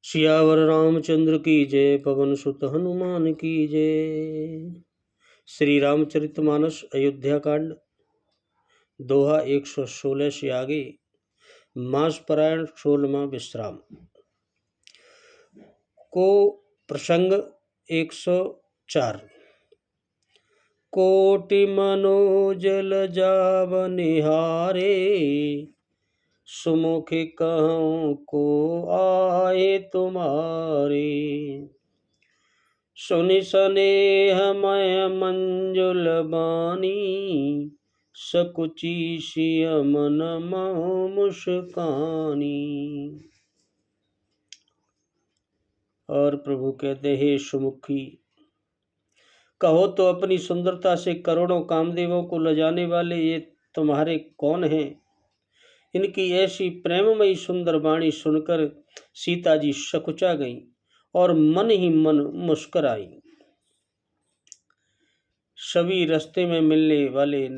सियावर रामचंद्र की जय। पवन सुत हनुमान की जय। श्री रामचरितमानस अयोध्या कांड दोहा 116 से आगे। मास परायण 16वां विश्राम को प्रसंग 104। कोटि मनोजल जाव निहारे, सुमुख कहूँ को आए तुम्हारे। सुनि स्नेह मय मंजुल बानी, सकुची सिय मन मऊ मुस्कानी। और प्रभु कहते हैं, सुमुखी कहो तो अपनी सुंदरता से करोड़ों कामदेवों को लजाने वाले ये तुम्हारे कौन हैं। इनकी ऐसी प्रेममयी सुंदर वाणी सुनकर सीता जी सकुचा गईं और मन ही मन मुस्कुराई। सभी रास्ते में मिलने वाले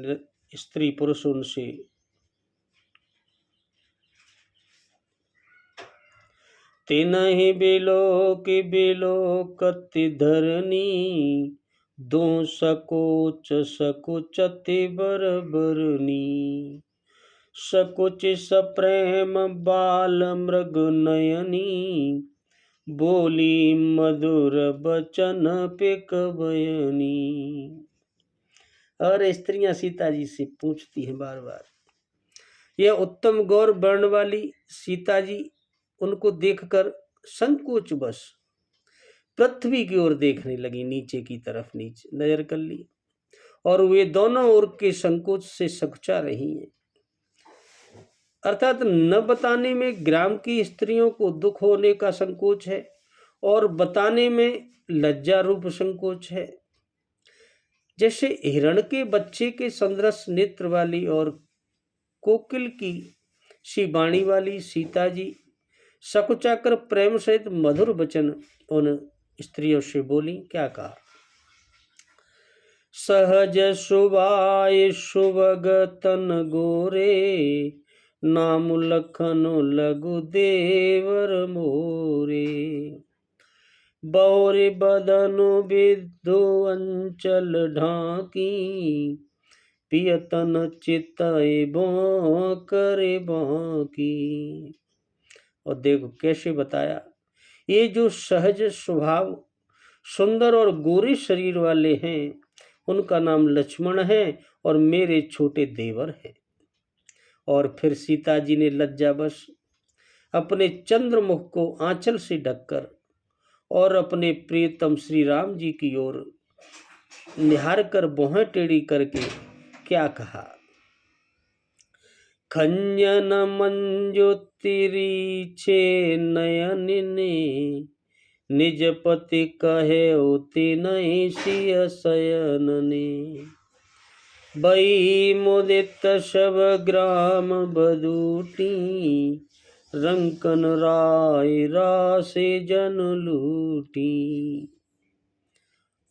स्त्री पुरुष उनसे तिनहि बिलोकति धरनी, दो सकोच सकुचति बरबरनी। सकुच सप्रेम बाल मृग नयनी, बोली मधुर बचन पिक बयनी। और स्त्रियां सीता जी से पूछती हैं बार बार। यह उत्तम गौर वर्ण वाली सीता जी उनको देखकर संकोच बस पृथ्वी की ओर देखने लगी, नीचे की तरफ नीचे नजर कर ली, और वे दोनों ओर के संकोच से सकुचा रही हैं। अर्थात न बताने में ग्राम की स्त्रियों को दुख होने का संकोच है और बताने में लज्जा रूप संकोच है। जैसे हिरण के बच्चे के संदृश नेत्र वाली और कोकिल की सी वाणी वाली सीता जी सकुचाकर प्रेम सहित मधुर वचन उन स्त्रियों से बोली। क्या कहा? सहज सुभाय सुभग तन गोरे, नाम लखन लघु देवर मोरे। बौरे बदनु विद्धु अंचल ढाकी, पियतन चितय करे बाकी। और देखो कैसे बताया, ये जो सहज स्वभाव सुंदर और गोरे शरीर वाले हैं उनका नाम लक्ष्मण है और मेरे छोटे देवर हैं। और फिर सीता जी ने लज्जावश अपने चंद्रमुख को आंचल से ढककर और अपने प्रियतम श्री राम जी की ओर निहार कर भौहें टेढ़ी करके क्या कहा? खंजन मंजो तिरीछे नयन ने, निज पति कहे उति नहीं सिय शयन ने। बई मुदित सब ग्राम बदूटी, रंकन राय रासे जन लूटी।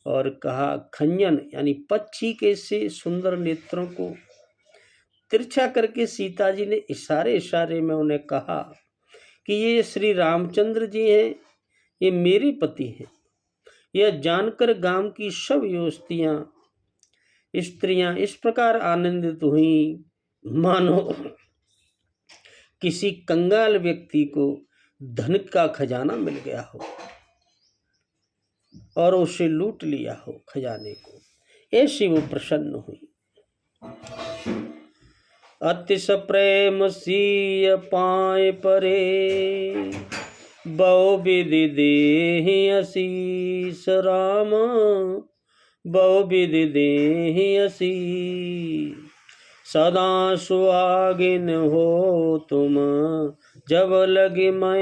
और कहा खंजन यानी पक्षी के से सुंदर नेत्रों को तिरछा करके सीता जी ने इशारे में उन्हें कहा कि ये श्री रामचंद्र जी हैं, ये मेरे पति हैं। यह जानकर गांव की सब युवतियां स्त्रियां इस प्रकार आनंदित हुई मानो किसी कंगाल व्यक्ति को धन का खजाना मिल गया हो और उसे लूट लिया हो खजाने को। ऐसी वो प्रसन्न हुई। अतिश प्रेम सिय पाए परे, बहु विधि देहि आशीष राम। बहु विधि देहि आशीष, सदा सुहागिन हो तुम, जब लगे मैं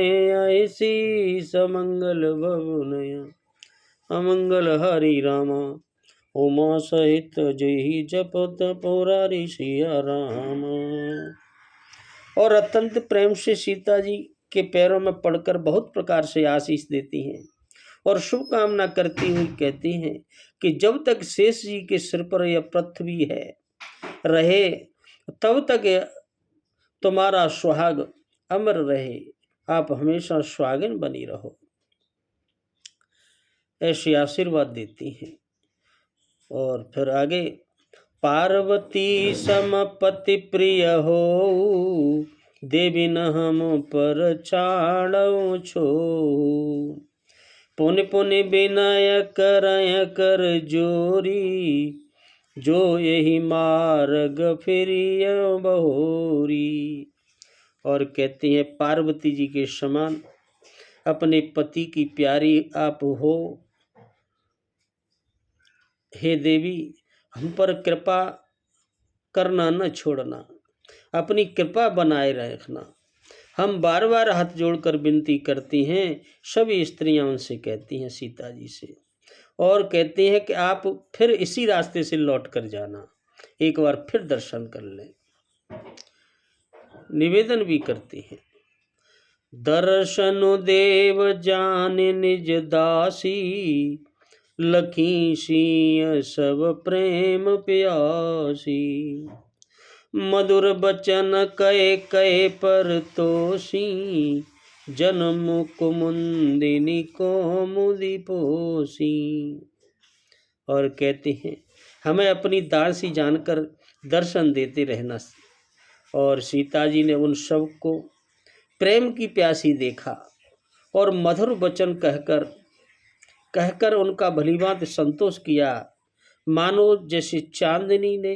ऐसी समंगल भवनय। अमंगल हरि रामा, उमा सहित जय जपत पुरारी सिया राम। और अत्यंत प्रेम से सीता जी के पैरों में पड़कर बहुत प्रकार से आशीष देती हैं और शुभकामना करती हुई कहती हैं कि जब तक शेष जी के सिर पर यह पृथ्वी है रहे तब तक तुम्हारा सुहाग अमर रहे। आप हमेशा सुहागिन बनी रहो, ऐसे आशीर्वाद देती हैं। और फिर आगे, पार्वती समपति प्रिय हो, देवी न हम पर छाड़ो छो, पुनि पुनि विनय करय कर जोरी, जो यही मार्ग फिरिय बहोरी। और कहती हैं, पार्वती जी के समान अपने पति की प्यारी आप हो, हे देवी हम पर कृपा करना न छोड़ना, अपनी कृपा बनाए रखना। हम बार बार हाथ जोड़कर विनती करती हैं, सभी स्त्रियां उनसे कहती हैं, सीता जी से, और कहती हैं कि आप फिर इसी रास्ते से लौट कर जाना, एक बार फिर दर्शन कर लें। निवेदन भी करती हैं, दर्शन देव जान निज दासी, लखी सिंह सब प्रेम प्यासी, मधुर बचन कहे कहे पर तोसी, जन्म कुमुदिनी कौमुदी पोसी। और कहते हैं, हमें अपनी दासी जानकर दर्शन देते रहना। और सीता जी ने उन सब को प्रेम की प्यासी देखा और मधुर वचन कहकर उनका भलीभांति संतोष किया, मानो जैसे चांदनी ने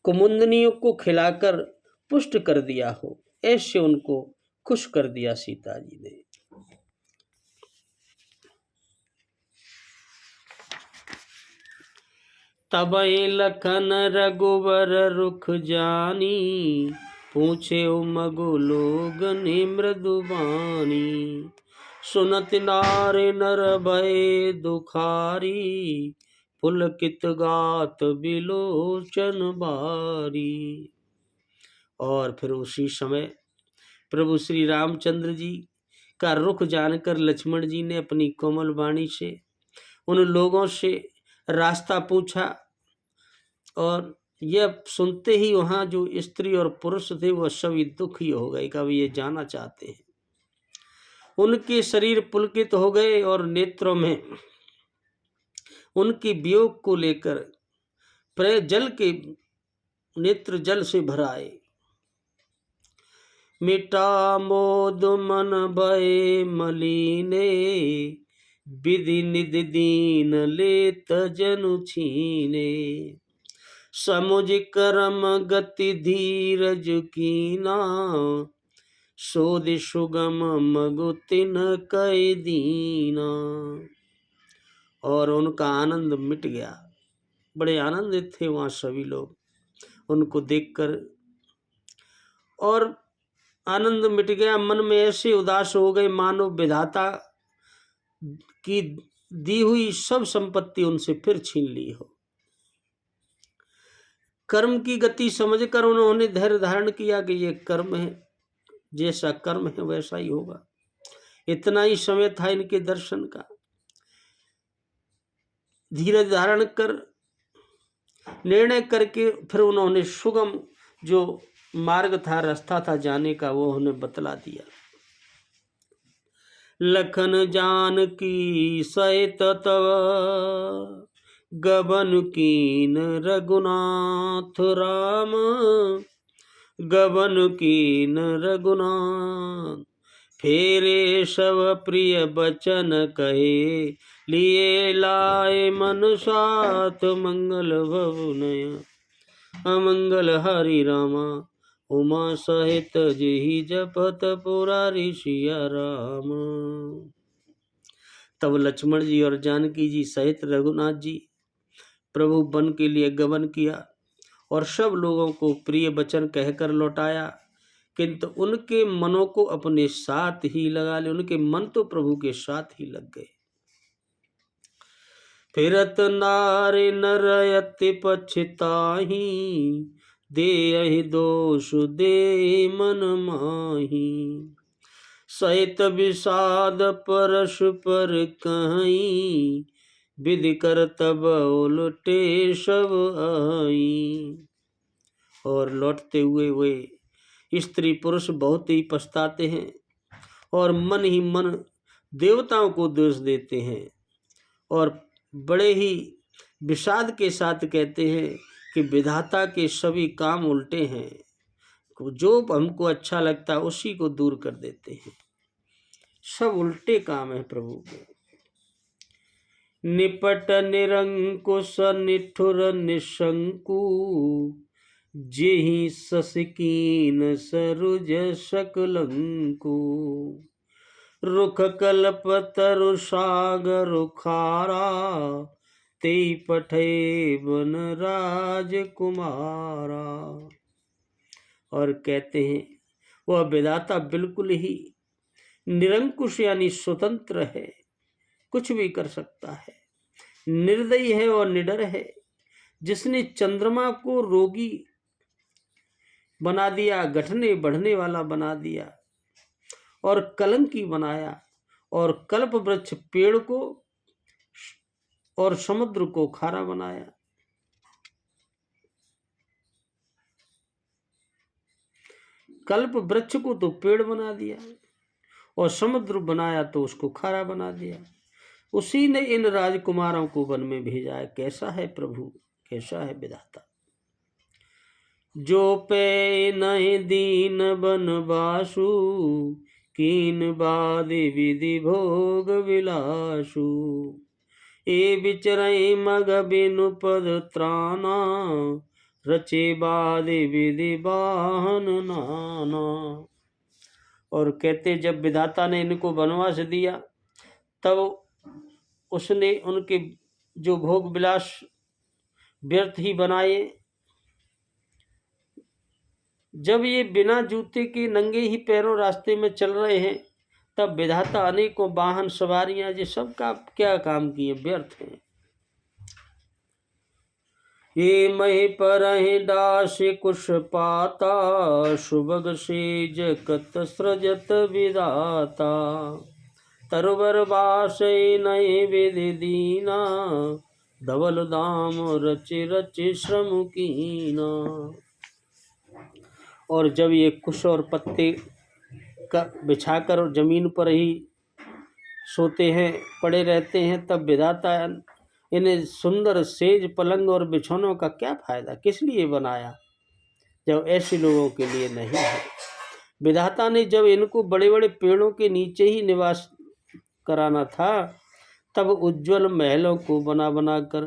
कुमुदनियों को खिलाकर पुष्ट कर दिया हो, ऐसे उनको खुश कर दिया सीता जी ने। तबै लखन रघुवर रुख जानी, पूछे मगु लोग मृदुबानी, सुनत नारे नर भय दुखारी, पुलकित गात बिलोचन बारी। और फिर उसी समय प्रभु श्री रामचंद्र जी का रुख जानकर लक्ष्मण जी ने अपनी कोमल वाणी से उन लोगों से रास्ता पूछा, और यह सुनते ही वहाँ जो स्त्री और पुरुष थे वह सभी दुखी हो गए, कभी ये जाना चाहते हैं। उनके शरीर पुलकित हो गए और नेत्रों में उनके वियोग को लेकर जल के नेत्र जल से भर आए। मिटा मोद मन भय मलिने, विधि निधि दीन लेत जनु छीने, समुझ करम गति धीरज कीना, सोधि सुगम मगु तिन कई दीना। और उनका आनंद मिट गया, बड़े आनंदित थे वहाँ सभी लोग उनको देखकर, और आनंद मिट गया, मन में ऐसे उदास हो गए मानो विधाता की दी हुई सब संपत्ति उनसे फिर छीन ली हो। कर्म की गति समझकर उन्होंने धैर्य धारण किया कि ये कर्म है, जैसा कर्म है वैसा ही होगा। इतना ही समय था इनके दर्शन का। धीरज धारण कर निर्णय करके फिर उन्होंने सुगम जो मार्ग था, रास्ता था जाने का, वो उन्हें बतला दिया। लखन जान की सहित तव, गबन कीन रघुनाथ राम, गबन कीन रघुनाथ, फेरे सब प्रिय बचन कहे, लिए लाए मन साथ, मंगल भवनय अमंगल हरि रामा, उमा सहित जेहि जपत पुरारी सिया राम। तब लक्ष्मण जी और जानकी जी सहित रघुनाथ जी प्रभु वन के लिए गमन किया और सब लोगों को प्रिय वचन कहकर लौटाया, किंतु उनके मनों को अपने साथ ही लगा ले। उनके मन तो प्रभु के साथ ही लग गए। फिरत नारे नरयति पछताही, दे दोष दे मन माही, सहित विषाद परस्पर कहीं, विधि कर तब उलटे सब आई। और लौटते हुए वे स्त्री पुरुष बहुत ही पछताते हैं और मन ही मन देवताओं को दोष देते हैं और बड़े ही विषाद के साथ कहते हैं कि विधाता के सभी काम उल्टे हैं, जो हमको अच्छा लगता है उसी को दूर कर देते हैं। सब उल्टे काम है प्रभु के। निपट निरंकुश निठुर निशंकु, जेहि ससकीन सरुज सकलंकु। रुख कल्प तरु सागर खारा, ते पठे वन राजकुमारा। और कहते हैं वह विधाता बिल्कुल ही निरंकुश यानी स्वतंत्र है, कुछ भी कर सकता है, निर्दयी है और निडर है। जिसने चंद्रमा को रोगी बना दिया, घटने बढ़ने वाला बना दिया और कलंकी बनाया, और कल्प वृक्ष पेड़ को और समुद्र को खारा बनाया। कल्प वृक्ष को तो पेड़ बना दिया और समुद्र बनाया तो उसको खारा बना दिया। उसी ने इन राजकुमारों को वन में भेजा है। कैसा है प्रभु, कैसा है विधाता। जो पे नहीं दीन बनवासु, कीन बाद विधि भोग विलासु। ए विचरई मग बिनु पद त्राना, रचे बाद विधि वाहन नाना। और कहते जब विधाता ने इनको वनवास दिया तब उसने उनके जो भोग विलास व्यर्थ ही बनाए। जब ये बिना जूते के नंगे ही पैरों रास्ते में चल रहे हैं तब विधाता अनेकों वाहन सवारियां ये सब का क्या काम किए, व्यर्थ हैं। ये मही पर दास कुश पाता, सुबग सेज कत सृजत विधाता। तरवर वास नये विधि दीना, धवल दाम रच रच श्रम कीना। और जब ये कुश और पत्ते का बिछाकर जमीन पर ही सोते हैं, पड़े रहते हैं, तब विधाता इन्हें सुंदर सेज पलंग और बिछौनों का क्या फायदा, किस लिए बनाया जब ऐसे लोगों के लिए नहीं है। विधाता ने जब इनको बड़े बड़े पेड़ों के नीचे ही निवास कराना था तब उज्जवल महलों को बना बना कर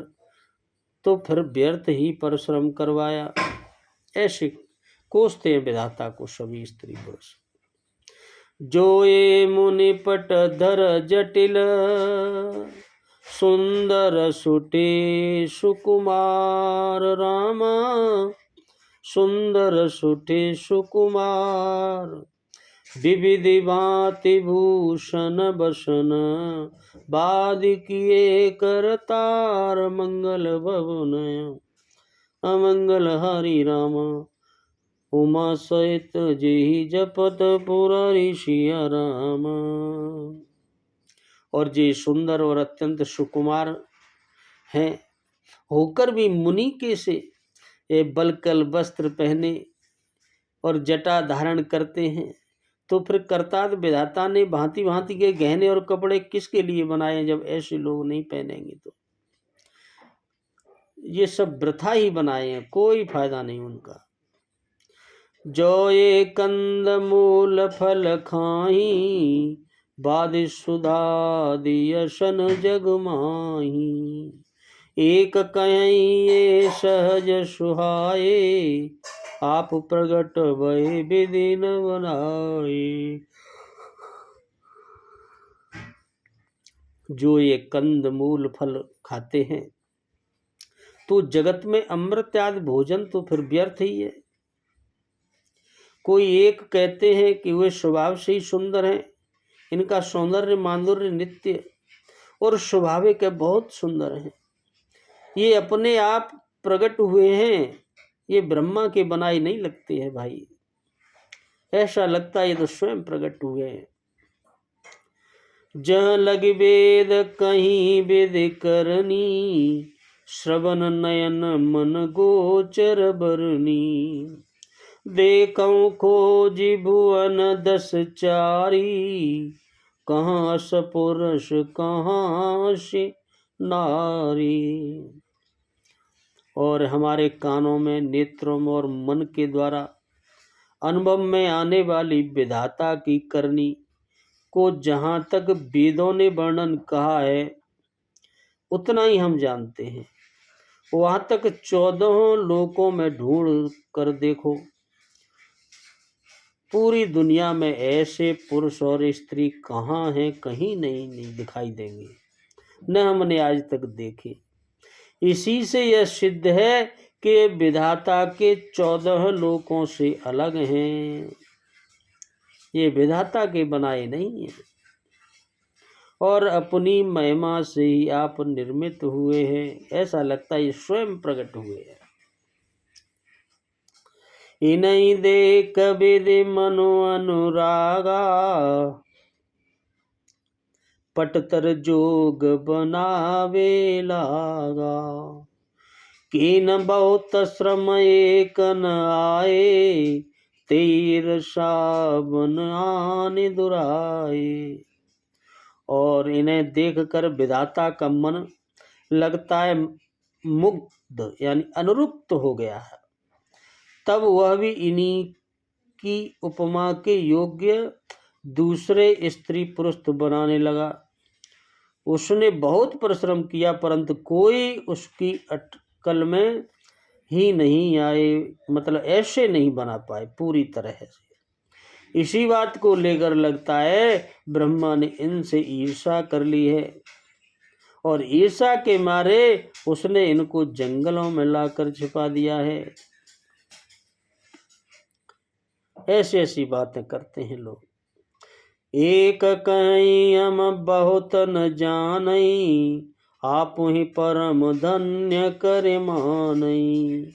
तो फिर व्यर्थ ही परिश्रम करवाया। ऐसे कोसते हैं विधाता को सभी स्त्री पुरुष। जो ये मुनि पट धर जटिल, सुंदर सुटे सुकुमार रामा। सुंदर सुटे सुकुमार, विविधि भांति भूषण बसन। बाद किए करतार, मंगल भवन अमंगल हरि रामा। उमा सहित जेहि जपत पुरारी सिया राम। और जे सुंदर और अत्यंत सुकुमार हैं होकर भी मुनि के से ये बलकल वस्त्र पहने और जटा धारण करते हैं, तो फिर कर्ता विधाता ने भांति भांति के गहने और कपड़े किसके लिए बनाए जब ऐसे लोग नहीं पहनेंगे। तो ये सब वृथा ही बनाए हैं, कोई फायदा नहीं उनका। जो ये कंद मूल फल खाही, बाद सुधा दियसन जग माही। एक कहीं ये सहज सुहाए, आप प्रगट भय विधि न बनाए। जो ये कंद मूल फल खाते हैं तो जगत में अमृत आदि भोजन तो फिर व्यर्थ ही है। कोई एक कहते हैं कि वे स्वभाव से ही सुंदर हैं, इनका सौंदर्य माधुर्य नित्य और स्वाभाविक है, बहुत सुंदर हैं, ये अपने आप प्रकट हुए हैं, ये ब्रह्मा के बनाए नहीं लगते हैं भाई। ऐसा लगता है ये तो स्वयं प्रकट हुए हैं। जहाँ लग वेद कहीं वेद करनी, श्रवण नयन मन गोचर बरनी। देखऊं खोजी भुवन 10 चारी, कहाँ सपुरुष कहाँ से नारी। और हमारे कानों में, नेत्रों में और मन के द्वारा अनुभव में आने वाली विधाता की करनी को जहाँ तक वेदों ने वर्णन कहा है उतना ही हम जानते हैं। वहाँ तक 14 लोकों में ढूंढ कर देखो, पूरी दुनिया में ऐसे पुरुष और स्त्री कहाँ हैं, कहीं नहीं दिखाई देंगे, न हमने आज तक देखे। इसी से यह सिद्ध है कि विधाता के 14 लोकों से अलग हैं, ये विधाता के बनाए नहीं हैं और अपनी महिमा से ही आप निर्मित हुए हैं। ऐसा लगता है ये स्वयं प्रकट हुए हैं। इन्हीं देख विधि मनो अनुरागा, पटतर जोग बनावे लागा। कीन बहुत श्रम एक न आए, तीर साबन आन दुराए। और इन्हें देखकर विधाता का मन लगता है मुग्ध यानी अनुरुक्त हो गया है। तब वह भी इन्हीं की उपमा के योग्य दूसरे स्त्री पुरुष बनाने लगा। उसने बहुत परिश्रम किया परंतु कोई उसकी अटकल में ही नहीं आए, मतलब ऐसे नहीं बना पाए पूरी तरह से। इसी बात को लेकर लगता है ब्रह्मा ने इनसे ईर्षा कर ली है और ईर्षा के मारे उसने इनको जंगलों में लाकर छिपा दिया है। ऐसी ऐसी बातें करते हैं लोग। एक कहीं हम बहुत न जानई, आप ही परम धन्य करे मानई।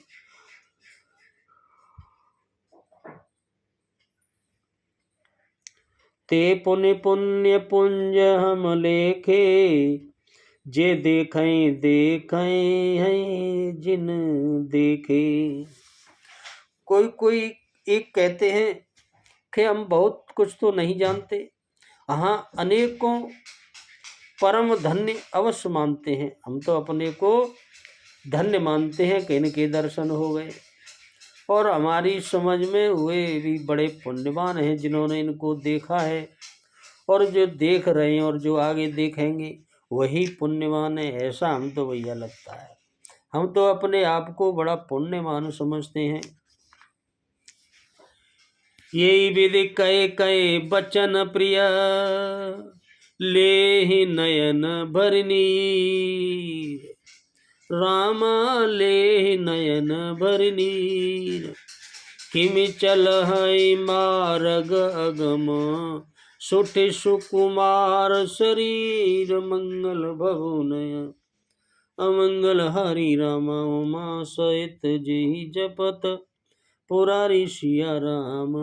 ते पुण्य पुण्य पुंज हम लेखे, जे देखें देखें हैं जिन देखे। कोई एक कहते हैं कि हम बहुत कुछ तो नहीं जानते, हाँ अनेकों परम धन्य अवश्य मानते हैं। हम तो अपने को धन्य मानते हैं कि इनके दर्शन हो गए और हमारी समझ में हुए भी बड़े पुण्यवान हैं जिन्होंने इनको देखा है और जो देख रहे हैं और जो आगे देखेंगे वही पुण्यवान है। ऐसा हम तो भैया लगता है, हम तो अपने आप को बड़ा पुण्यवान समझते हैं। यही विधि कहे कहे बचन प्रिय, ले ही नयन भरनी। रामा ले ही नयन भरनी। किमि चल है मार्ग अगम, सुठि सुकुमार शरीर। मंगल भवनय अमंगल हरि राम, उमा सहित जेहि जपत पुरारी सिया राम।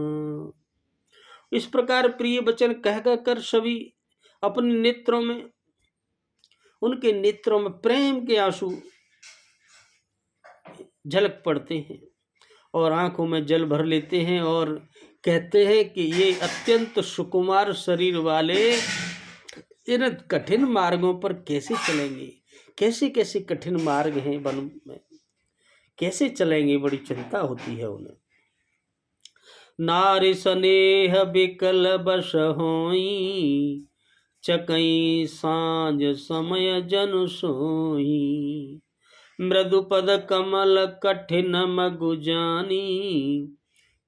इस प्रकार प्रिय वचन कह कर सभी अपने नेत्रों में, उनके नेत्रों में प्रेम के आंसू झलक पड़ते हैं और आंखों में जल भर लेते हैं और कहते हैं कि ये अत्यंत सुकुमार शरीर वाले इन कठिन मार्गों पर कैसे चलेंगे, कैसे कैसे कठिन मार्ग हैं वन में, कैसे चलेंगे, बड़ी चिंता होती है उन्हें। नारी स्नेह बिकल बस होई, चकई सांझ समय जन सोई। मृदुपद कमल कठिन मगु जानी,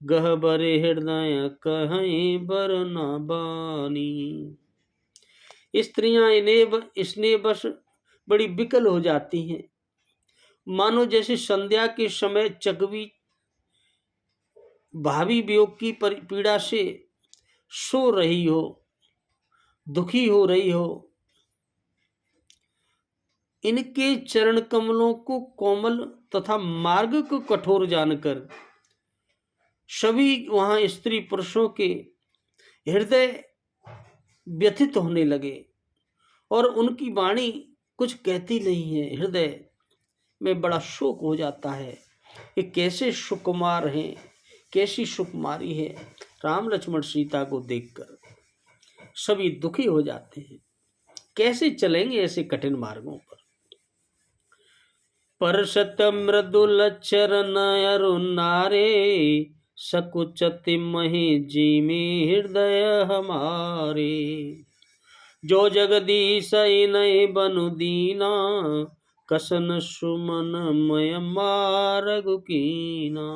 गहबरे हृदय कहीं बर न बानी। स्त्रियां इसने बस बड़ी विकल हो जाती हैं, मानो जैसे संध्या के समय चकवी भावी वियोग की पीड़ा से सो रही हो, दुखी हो रही हो। इनके चरण कमलों को कोमल तथा मार्ग को कठोर जानकर सभी वहां स्त्री पुरुषों के हृदय व्यथित होने लगे और उनकी वाणी कुछ कहती नहीं है। हृदय में बड़ा शोक हो जाता है कि कैसे सुकुमार हैं, कैसी सुकुमारी है। राम लक्ष्मण सीता को देखकर सभी दुखी हो जाते हैं। कैसे चलेंगे ऐसे कठिन मार्गों पर। परसत मृदुल चरण अरु नारे, सकुचति मही जीमी हृदय हमारे। जो जगदीश नय बनु दीना, कसन सुमन मय मारगु कीना।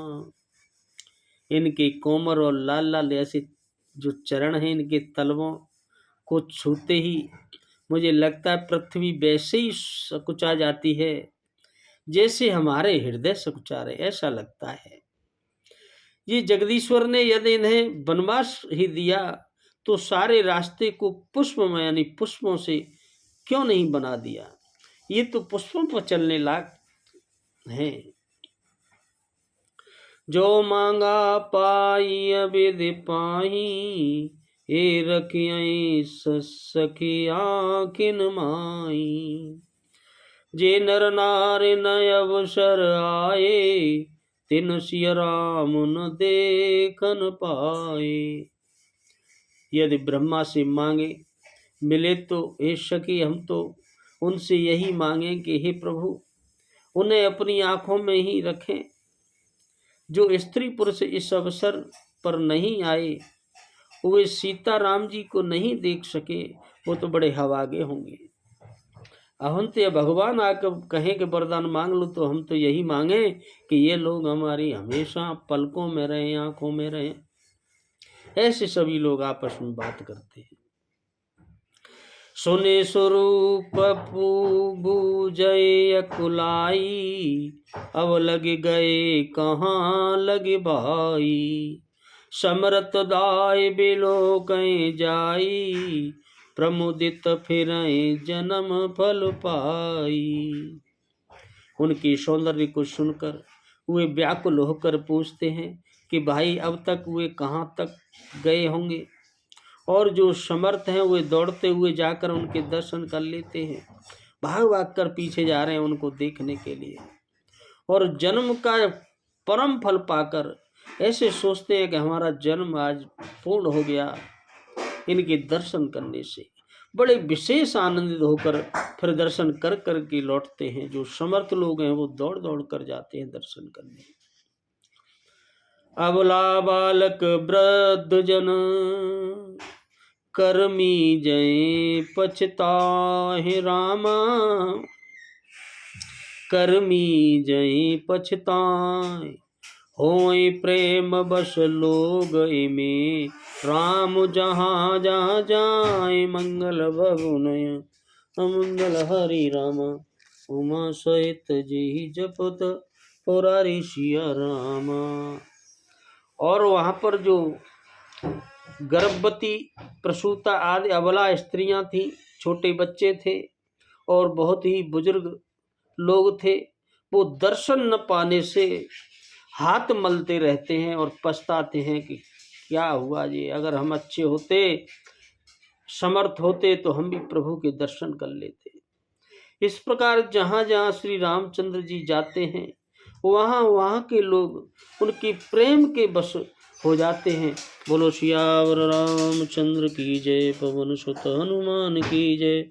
इनके कोमल और लाल लाल ऐसे जो चरण हैं, इनके तलवों को छूते ही मुझे लगता है पृथ्वी वैसे ही सकुचा जाती है जैसे हमारे हृदय सकुचा रहे, ऐसा लगता है। ये जगदीश्वर ने यदि इन्हें वनवास ही दिया तो सारे रास्ते को पुष्पमय यानी पुष्पों से क्यों नहीं बना दिया। ये तो पुष्पों पर चलने लायक है। जो मांगा पाई अविधि पाई, ए रखियई सखी आखिन माई। जे नर नारी नय अवसर आए, तिन सिय राम न देखन पाए। यदि ब्रह्मा से मांगे मिले तो हे सखी हम तो उनसे यही मांगे कि हे प्रभु उन्हें अपनी आंखों में ही रखें। जो स्त्री पुरुष इस अवसर पर नहीं आए, वे सीता राम जी को नहीं देख सके, वो तो बड़े हवागे होंगे। हम तो भगवान आकर कहें कि वरदान मांग लो तो हम तो यही मांगे कि ये लोग हमारी हमेशा पलकों में रहें, आंखों में रहें। ऐसे सभी लोग आपस में बात करते हैं। सुने स्वरूप पूजय कुलाई, अब लग गए कहाँ लगे भाई। समरत दाय बिलो कहीं जाई, प्रमुदित फिर जन्म फल पाई। उनकी सौंदर्य को सुनकर वे व्याकुल होकर पूछते हैं कि भाई अब तक वे कहाँ तक गए होंगे। और जो समर्थ हैं वे दौड़ते हुए जाकर उनके दर्शन कर लेते हैं, भाग भाग कर पीछे जा रहे हैं उनको देखने के लिए। और जन्म का परम फल पाकर ऐसे सोचते हैं कि हमारा जन्म आज पूर्ण हो गया इनके दर्शन करने से। बड़े विशेष आनंदित होकर फिर दर्शन कर कर के लौटते हैं। जो समर्थ लोग हैं वो दौड़ दौड़ कर जाते हैं दर्शन करने। अबला बालक वृद्ध जन, कर्मी जय पछताहि रामा। कर्मी जय पछताए, होय प्रेम बस लोग में। राम जहाँ जहाँ जाए, मंगल भगुनय अमंगल हरि रामा। उमा सहित जी जपत पुरारी सिया रामा। और वहाँ पर जो गर्भवती प्रसूता आदि अबला स्त्रियां थीं, छोटे बच्चे थे और बहुत ही बुजुर्ग लोग थे, वो दर्शन न पाने से हाथ मलते रहते हैं और पछताते हैं कि क्या हुआ जी, अगर हम अच्छे होते समर्थ होते तो हम भी प्रभु के दर्शन कर लेते। इस प्रकार जहाँ जहाँ श्री रामचंद्र जी जाते हैं वहाँ वहाँ के लोग उनके प्रेम के बस हो जाते हैं। बोलो सियावर रामचंद्र की जय, पवन सुत हनुमान की जय।